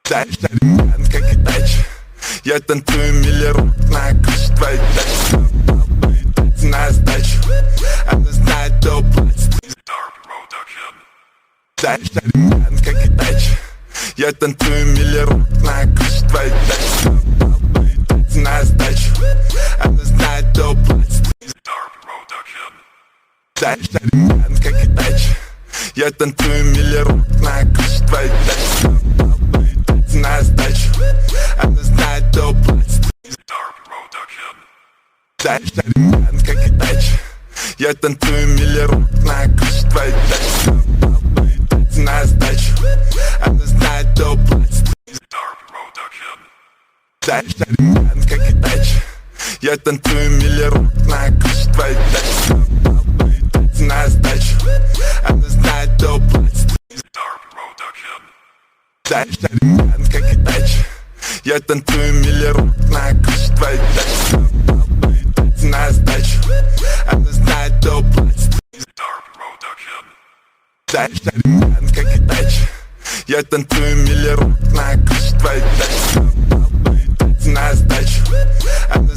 Как и тач. Я танцую миллион на куш-твоей тач. На сдачу. Она знает, кто платит. Как и тач. Я танцую миллион на куш-твоей тач. На сдачу. Она знает, кто платит. Как и тач. Я танцую миллион на куш-твоей тач. На сдачу. Она знает, кто платит. Как и тач. Я танцую миллион на куш-твоей тач. На сдачу. Она знает, кто платит. Как и тач. Я танцую миллион на куш-твоей тач. На сдачу. Она знает, кто платит. Как и тач. Я танцую миллион на куш-твоей тач. На сдачу. Она знает, кто платит. Как и тач. Я танцую миллион на куш-твоей тач. На сдачу. Она